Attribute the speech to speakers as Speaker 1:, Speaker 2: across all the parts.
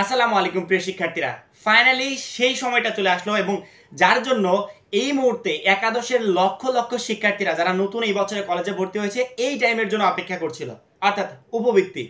Speaker 1: আসসালামু আলাইকুম প্রিয় শিক্ষার্থীরা, ফাইনালি সেই সময়টা চলে আসলো এবং যার জন্য এই মুহূর্তে একাদশের লক্ষ লক্ষ শিক্ষার্থীরা যারা নতুন এই বছরে কলেজে ভর্তি হয়েছে এই টাইমের জন্য অপেক্ষা করছিল, অর্থাৎ উপবৃত্তি।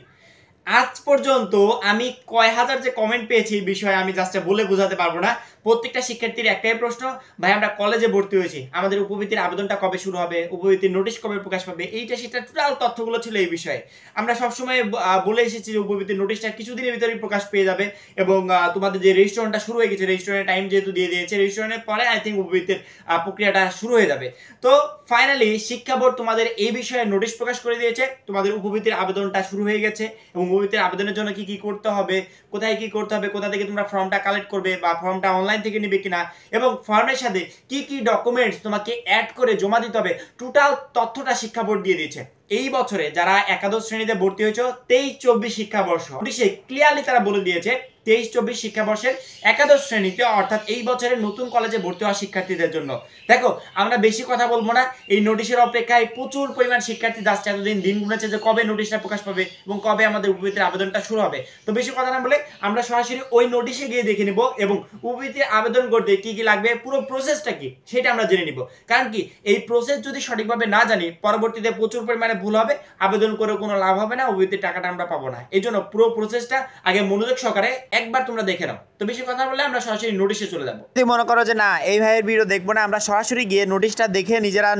Speaker 1: আজ পর্যন্ত আমি কয় হাজার যে কমেন্ট পেয়েছি এই বিষয়ে আমি জাস্ট বলে বোঝাতে পারবো না। প্রত্যেকটা শিক্ষার্থীর একটাই প্রশ্ন, ভাই আমরা কলেজে ভর্তি হয়েছি, আমাদের উপবৃত্তির আবেদনটা কবে শুরু হবে, উপবৃত্তির নোটিশ কবে প্রকাশ পাবে, এইটা সেটা টোটাল তথ্যগুলো ছিল এই বিষয়ে। আমরা সবসময় বলে এসেছি যে উপবৃত্তির নোটিশটা কিছুদিনের ভিতরেই প্রকাশ পেয়ে যাবে এবং তোমাদের যে রেজিস্ট্রেশনটা শুরু হয়ে গেছে, রেজিস্ট্রেশনের টাইম যেহেতু দিয়ে দিয়েছে, রেজিস্ট্রেশনের পরে আই থিঙ্ক উপবৃত্তির প্রক্রিয়াটা শুরু হয়ে যাবে। তো ফাইনালি শিক্ষা বোর্ড তোমাদের এই বিষয়ে নোটিশ প্রকাশ করে দিয়েছে, তোমাদের উপবৃত্তির আবেদনটা শুরু হয়ে গেছে এবং উপবৃত্তির আবেদনের জন্য কি কি করতে হবে, কোথায় কি করতে হবে, কোথা থেকে তোমরা ফর্মটা কালেক্ট করবে বা ফর্মটা অনলাইন থেকে নিবে কিনা এবং ফর্মের সাথে কি কি ডকুমেন্টস তোমাকে অ্যাড করে জমা দিতে হবে, টোটাল তথ্যটা শিক্ষা বোর্ড দিয়ে দিয়েছে। এই বছরে যারা একাদশ শ্রেণীতে ভর্তি হয়েছে 23-24 শিক্ষাবর্ষ ক্লিয়ারলি তারা বলে দিয়েছে 23-24 শিক্ষাবর্ষের একাদশ শ্রেণীতে, অর্থাৎ এই বছরের নতুন কলেজে ভর্তি হওয়া শিক্ষার্থীদের জন্য। দেখো আমরা বেশি কথা বলবো না, এই নোটিশের অপেক্ষায় প্রচুর পরিমাণ শিক্ষার্থী জাস্ট এতদিন দিন গুনেছে যে কবে নোটিশটা প্রকাশ পাবে এবং কবে আমাদের উপবৃত্তির আবেদনটা শুরু হবে। তো বেশি কথা না বলে আমরা সরাসরি ওই নোটিশে গিয়ে দেখে নিব এবং উপবৃত্তির আবেদন করতে কি কি লাগবে, পুরো প্রসেসটা কি সেটা আমরা জেনে নিব। কারণ কি এই প্রসেস যদি সঠিকভাবে না জানি পরবর্তীতে প্রচুর পরিমাণে ভুল হবে, আবেদন করে কোনো লাভ হবে না, উপবৃত্তির টাকাটা আমরা পাবো না। এই জন্য পুরো প্রসেসটা আগে মনোযোগ সহকারে একবার তোমরা দেখে নাও। তো বেশি কথা বললে আমরা সরাসরি নোটিশে চলে যাবো।
Speaker 2: যদি মনে করো যে না এই ভাইয়ের ভিডিও দেখবো না, আমরা সরাসরি গিয়ে নোটিশটা দেখে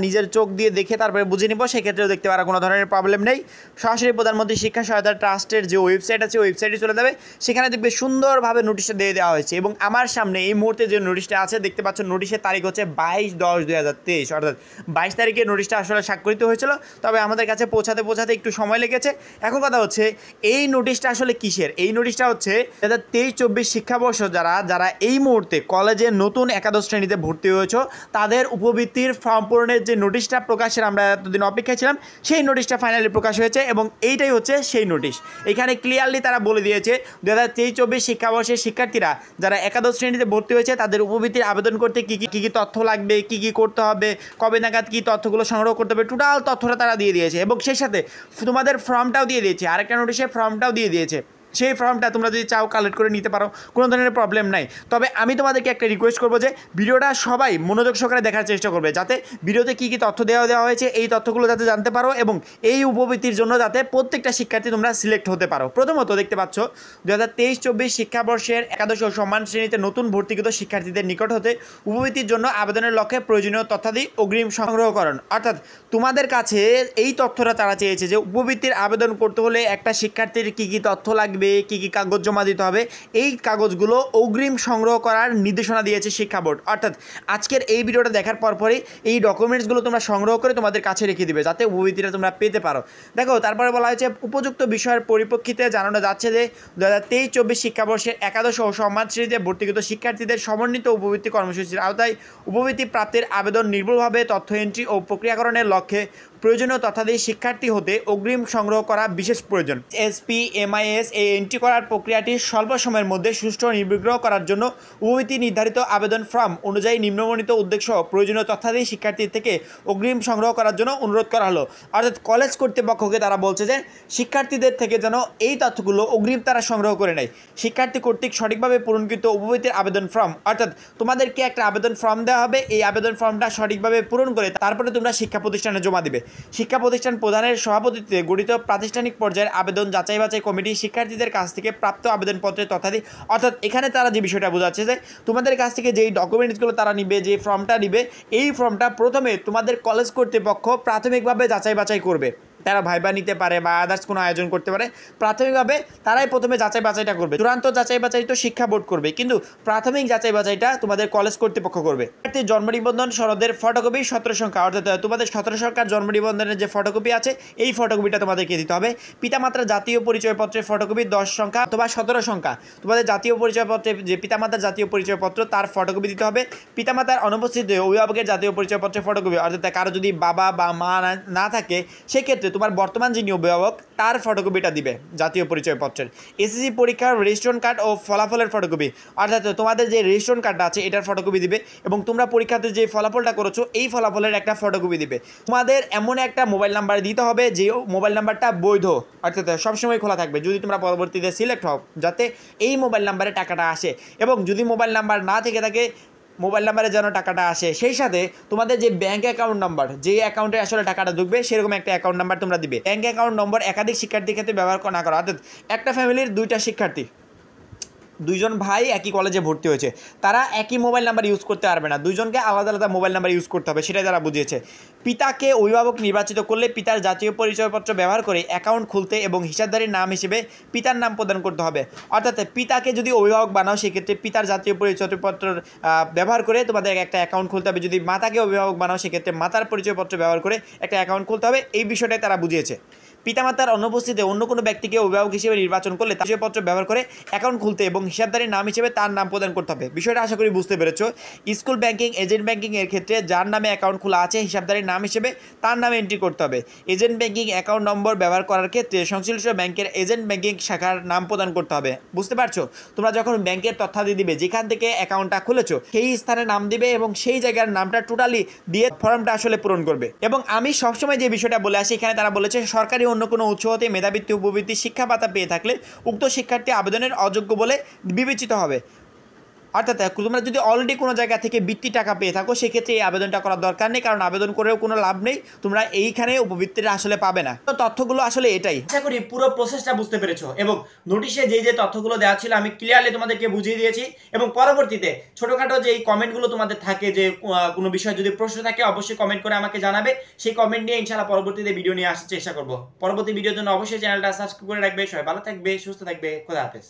Speaker 2: নিজের চোখ দিয়ে দেখে তারপরে বুঝে নিব, সেক্ষেত্রেও দেখতে পারা কোনো ধরনের প্রবলেম নেই। সরাসরি প্রধানমন্ত্রী শিক্ষা সহায়তা ট্রাস্টের যে ওয়েবসাইট আছে ওয়েবসাইটে চলে যাবে, সেখানে দেখবে সুন্দরভাবে নোটিশটা দিয়ে দেওয়া হয়েছে এবং আমার সামনে এই মুহূর্তে যে নোটিশটা আছে দেখতে পাচ্ছ, নোটিশের তারিখ হচ্ছে 22/10/2023, অর্থাৎ 22 তারিখে নোটিশটা আসলে স্বাক্ষরিত হয়েছিল, তবে আমাদের কাছে পৌঁছাতে একটু সময় লেগেছে। এখন কথা হচ্ছে এই নোটিশটা আসলে কিসের? এই নোটিশটা হচ্ছে 2023-24 শিক্ষাবর্ষ যারা এই মুহূর্তে কলেজে নতুন একাদশ শ্রেণীতে ভর্তি হয়েছে তাদের উপবৃত্তির ফর্ম পূরণের যে নোটিশটা প্রকাশের আমরা এতদিন অপেক্ষায় ছিলাম, সেই নোটিশটা ফাইনালি প্রকাশ হয়েছে এবং এইটাই হচ্ছে সেই নোটিশ। এখানে ক্লিয়ারলি তারা বলে দিয়েছে 2023-24 শিক্ষাবর্ষের শিক্ষার্থীরা যারা একাদশ শ্রেণীতে ভর্তি হয়েছে তাদের উপবৃত্তির আবেদন করতে কী কী তথ্য লাগবে, কী কী করতে হবে, কবে নাগাদ কী তথ্যগুলো সংগ্রহ করতে হবে, টোটাল তথ্যটা তারা দিয়ে দিয়েছে এবং সেই সাথে তোমাদের ফর্মটাও দিয়ে দিয়েছে, আরেকটা নোটিশে ফর্মটাও দিয়ে দিয়েছে। সেই ফর্মটা তোমরা যদি চাও কালেক্ট করে নিতে পারো, কোনো ধরনের প্রবলেম নাই। তবে আমি তোমাদেরকে একটা রিকোয়েস্ট করবো যে ভিডিওটা সবাই মনোযোগ সহকারে দেখার চেষ্টা করবে, যাতে ভিডিওতে কী কী তথ্য দেওয়া হয়েছে এই তথ্যগুলো যাতে জানতে পারো এবং এই উপবৃত্তির জন্য যাতে প্রত্যেকটা শিক্ষার্থী তোমরা সিলেক্ট হতে পারো। প্রথমত দেখতে পাচ্ছ 2023-24 শিক্ষাবর্ষের একাদশ ও সম্মান শ্রেণীতে নতুন ভর্তিকৃত শিক্ষার্থীদের নিকট হতে উপবৃত্তির জন্য আবেদনের লক্ষ্যে প্রয়োজনীয় তথ্যাদি অগ্রিম সংগ্রহকরণ, অর্থাৎ তোমাদের কাছে এই তথ্যটা তারা চেয়েছে যে উপবৃত্তির আবেদন করতে হলে একটা শিক্ষার্থীর কী কী তথ্য লাগবে, কী কী কাগজ জমা দিতে হবে, এই কাগজগুলো অগ্রিম সংগ্রহ করার নির্দেশনা দিয়েছে শিক্ষা বোর্ড। অর্থাৎ আজকের এই ভিডিওটা দেখার পরপরই এই ডকুমেন্টসগুলো তোমরা সংগ্রহ করে তোমাদের কাছে রেখে দিবে যাতে উপবৃত্তিটা তোমরা পেতে পারো। দেখো তারপরে বলা হয়েছে উপযুক্ত বিষয়ের পরিপ্রেক্ষিতে জানানো যাচ্ছে যে 2023-24 শিক্ষাবর্ষের একাদশ ও সম্মান শ্রেণীতে ভর্তিকৃত শিক্ষার্থীদের সমন্বিত উপবৃত্তি কর্মসূচির আওতায় উপবৃত্তি প্রাপ্তির আবেদন নির্ভুলভাবে তথ্য এন্ট্রি ও প্রক্রিয়াকরণের লক্ষ্যে প্রয়োজনীয় তথ্যাদি শিক্ষার্থী হতে অগ্রিম সংগ্রহ করা বিশেষ প্রয়োজন। SPMIS এই এন্ট্রি করার প্রক্রিয়াটি স্বল্প সময়ের মধ্যে সুষ্ঠু নির্বিঘ্ন করার জন্য উপবৃত্তি নির্ধারিত আবেদন ফর্ম অনুযায়ী নিম্নবর্ণিত উদ্দেশ্য প্রয়োজনীয় তথ্যাদি শিক্ষার্থী থেকে অগ্রিম সংগ্রহ করার জন্য অনুরোধ করা হলো। অর্থাৎ কলেজ কর্তৃপক্ষকে তারা বলছে যে শিক্ষার্থীদের থেকে যেন এই তথ্যগুলো অগ্রিম তারা সংগ্রহ করে নেয়। শিক্ষার্থী কর্তৃক সঠিকভাবে পূরণকৃত উপবৃত্তির আবেদন ফর্ম, অর্থাৎ তোমাদেরকে একটা আবেদন ফর্ম দেওয়া হবে, এই আবেদন ফর্মটা সঠিকভাবে পূরণ করে তারপরে তোমরা শিক্ষা প্রতিষ্ঠানে জমা দিবে। শিক্ষা প্রতিষ্ঠান প্রধানের সভাপতিত্বে গঠিত প্রাতিষ্ঠানিক পর্যায়ের আবেদন যাচাই বাছাই কমিটি শিক্ষার্থীদের কাছ থেকে প্রাপ্ত আবেদনপত্রের তথ্যাদি, অর্থাৎ এখানে তারা যে বিষয়টা বোঝাচ্ছে যে তোমাদের কাছ থেকে যেই ডকুমেন্টসগুলো তারা নিবে, যে ফর্মটা নিবে, এই ফর্মটা প্রথমে তোমাদের কলেজ কর্তৃপক্ষ প্রাথমিকভাবে যাচাই বাছাই করবে। তারা ভাইবা নিতে পারে বা আদার্স কোনো আয়োজন করতে পারে, প্রাথমিকভাবে তারাই প্রথমে যাচাই বাছাইটা করবে। চূড়ান্ত যাচাই বাছাই তো শিক্ষা বোর্ড করবে, কিন্তু প্রাথমিক যাচাই বাছাইটা তোমাদের কলেজ কর্তৃপক্ষ করবে। জন্ম নিবন্ধন সনদের ফটোকপি 17 সংখ্যা, অর্থাৎ তোমাদের 17 সংখ্যার জন্ম নিবন্ধনের যে ফটোকপি আছে এই ফটোকপিটা তোমাদেরকে দিতে হবে। পিতামাতার জাতীয় পরিচয়পত্রের ফটোকপি 10 সংখ্যা অথবা 17 সংখ্যা, তোমাদের জাতীয় পরিচয়পত্রে যে পিতামাতার জাতীয় পরিচয়পত্র তার ফটোকপি দিতে হবে। পিতামাতার অনুপস্থিতিতে অভিভাবকের জাতীয় পরিচয়পত্রের ফটোকপি, অর্থাৎ কারো যদি বাবা বা মা না থাকে সেক্ষেত্রে তোমার বর্তমান যিনি অভিভাবক তার ফটোকপিটা দিবে জাতীয় পরিচয়পত্রের, এসএসসি পরীক্ষার রেজিস্ট্রেশন কার্ড ও ফলাফলের ফটোকপি, অর্থাৎ তোমাদের যে রেজিস্ট্রেশন কার্ডটা আছে এটার ফটোকপি দিবে এবং তোমরা পরীক্ষাতে যে ফলাফলটা করেছো এই ফলাফলের একটা ফটোকপি দিবে। তোমাদের এমন একটা মোবাইল নাম্বার দিতে হবে যে মোবাইল নাম্বারটা বৈধ, অর্থাৎ সবসময় খোলা থাকবে যদি তোমরা পরবর্তীতে সিলেক্ট হও, যাতে এই মোবাইল নাম্বারে টাকাটা আসে। এবং যদি মোবাইল নাম্বার না থেকে থাকে, মোবাইল নাম্বারে যেন টাকাটা আসে, সেই সাথে তোমাদের যে ব্যাঙ্ক অ্যাকাউন্ট নাম্বার, যে অ্যাকাউন্টে আসলে টাকাটা ঢুকবে সেরকম একটা অ্যাকাউন্ট নাম্বার তোমরা দিবে। ব্যাঙ্ক অ্যাকাউন্ট নম্বর একাধিক শিক্ষার্থীর ক্ষেত্রে ব্যবহার না করা, অর্থাৎ একটা ফ্যামিলির দুইটা শিক্ষার্থী, দুইজন ভাই একই কলেজে ভর্তি হয়েছে, তারা একই মোবাইল নাম্বার ইউজ করতে পারবে না, দুইজনকে আলাদা আলাদা মোবাইল নাম্বার ইউজ করতে হবে, সেটাই তারা বুঝিয়েছে। পিতাকে অভিভাবক নির্বাচিত করলে পিতার জাতীয় পরিচয়পত্র ব্যবহার করে অ্যাকাউন্ট খুলতে এবং হিসাবধারীর নাম হিসেবে পিতার নাম প্রদান করতে হবে। অর্থাৎ পিতাকে যদি অভিভাবক বানাও সেক্ষেত্রে পিতার জাতীয় পরিচয়পত্র ব্যবহার করে তোমাদের একটা অ্যাকাউন্ট খুলতে হবে, যদি মাতাকে অভিভাবক বানাও সেক্ষেত্রে মাতার পরিচয়পত্র ব্যবহার করে একটা অ্যাকাউন্ট খুলতে হবে। এই বিষয়টাই তারা বুঝিয়েছে। পিতামাতার অনুপস্থিতিতে অন্য কোনো ব্যক্তিকে অভিভাবক হিসেবে নির্বাচন করলে তার পরিচয়পত্র ব্যবহার করে অ্যাকাউন্ট খুলতে এবং হিসাবধারীর নাম হিসেবে তার নাম প্রদান করতে হবে। বিষয়টা আশা করি বুঝতে পেরেছো। স্কুল ব্যাংকিং, এজেন্ট ব্যাংকিং এর ক্ষেত্রে যার নামে অ্যাকাউন্ট খোলা আছে হিসাবধারীর নাম হিসেবে তার নামে এন্ট্রি করতে হবে। এজেন্ট ব্যাংকিং অ্যাকাউন্ট নম্বর ব্যবহার করার ক্ষেত্রে সংশ্লিষ্ট ব্যাংকের এজেন্ট ব্যাংকিং শাখার নাম প্রদান করতে হবে। বুঝতে পারছো? তোমরা যখন ব্যাংকের তথ্যাদি দিবে, যেখান থেকে অ্যাকাউন্টটা খুলেছো সেই স্থানে নাম দিবে এবং সেই জায়গার নামটা টোটালি দিয়ে ফর্মটা আসলে পূরণ করবে। এবং আমি সবসময় যে বিষয়টা বলে আসি, এখানে তারা বলেছে সরকারি অন্য কোনো উৎস হতে মেধাবৃত্তি, উপবৃত্তি, শিক্ষা ভাতা পেয়ে থাকলে উক্ত শিক্ষার্থী আবেদনের অযোগ্য বলে বিবেচিত হবে। অর্থাৎ তোমরা যদি অলরেডি কোনো জায়গা থেকে বৃত্তি টাকা পেয়ে থাকো সেক্ষেত্রে এই আবেদনটা করার দরকার নেই, কারণ আবেদন করেও কোনো লাভ নেই, তোমরা এইখানে উপবৃত্তিটা আসলে পাবে না। তো তথ্যগুলো আসলে এটাই।
Speaker 1: আশা করি পুরো প্রসেসটা বুঝতে পেরেছো এবং নোটিশে যে তথ্যগুলো দেওয়া ছিল আমি ক্লিয়ারলি তোমাদেরকে বুঝিয়ে দিয়েছি। এবং পরবর্তীতে ছোটোখাটো যে কমেন্টগুলো তোমাদের থাকে, যে কোনো বিষয়ে যদি প্রশ্ন থাকে অবশ্যই কমেন্ট করে আমাকে জানাবে। সেই কমেন্ট নিয়ে ইনশাআল্লাহ পরবর্তীতে ভিডিও নিয়ে আসার চেষ্টা করবো। পরবর্তী ভিডিওর জন্য অবশ্যই চ্যানেলটা সাবস্ক্রাইব করে রাখবে। সবাই ভালো থাকবে, সুস্থ থাকবে, খোদা হাফেজ।